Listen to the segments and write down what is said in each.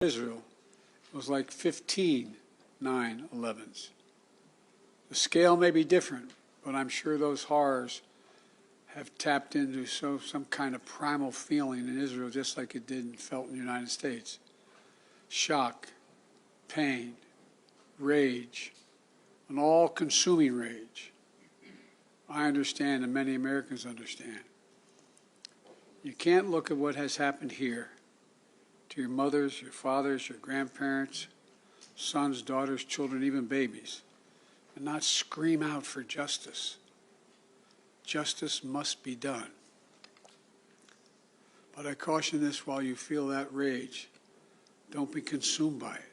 Israel was like 15 9/11s. The scale may be different, but I'm sure those horrors have tapped into some kind of primal feeling in Israel, just like it did and felt in the United States. Shock, pain, rage, an all-consuming rage. I understand, and many Americans understand. You can't look at what has happened here to your mothers, your fathers, your grandparents, sons, daughters, children, even babies, and not scream out for justice. Justice must be done. But I caution this: while you feel that rage, don't be consumed by it.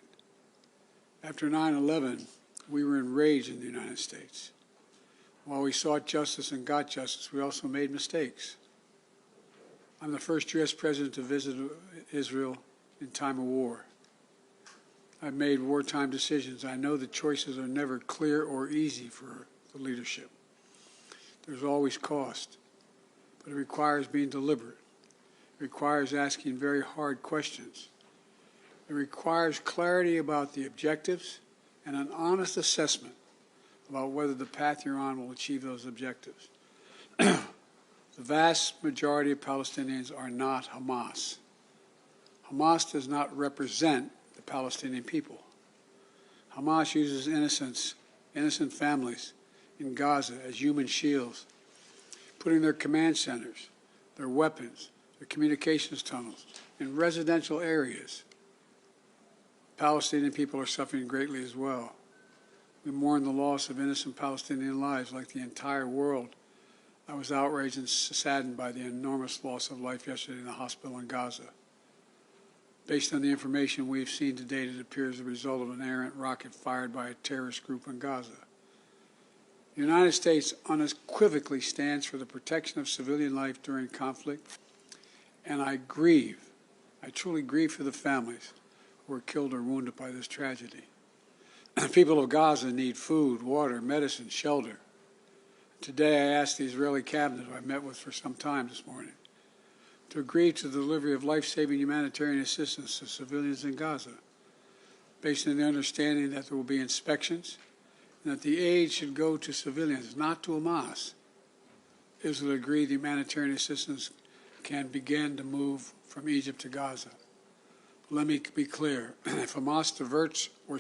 After 9/11, we were enraged in the United States. While we sought justice and got justice, we also made mistakes. I'm the first U.S. president to visit Israel in time of war. I've made wartime decisions. I know the choices are never clear or easy for the leadership. There's always cost, but it requires being deliberate. It requires asking very hard questions. It requires clarity about the objectives and an honest assessment about whether the path you're on will achieve those objectives. The vast majority of Palestinians are not Hamas. Hamas does not represent the Palestinian people. Hamas uses innocent families in Gaza as human shields, putting their command centers, their weapons, their communications tunnels in residential areas. Palestinian people are suffering greatly as well. We mourn the loss of innocent Palestinian lives like the entire world. I was outraged and saddened by the enormous loss of life yesterday in the hospital in Gaza. Based on the information we've seen to date, it appears the result of an errant rocket fired by a terrorist group in Gaza. The United States unequivocally stands for the protection of civilian life during conflict, and I truly grieve for the families who were killed or wounded by this tragedy. The people of Gaza need food, water, medicine, shelter. Today I asked the Israeli cabinet, who I met with for some time this morning, to agree to the delivery of life-saving humanitarian assistance to civilians in Gaza, based on the understanding that there will be inspections and that the aid should go to civilians, not to Hamas. Israel agreed the humanitarian assistance can begin to move from Egypt to Gaza. Let me be clear: if Hamas diverts or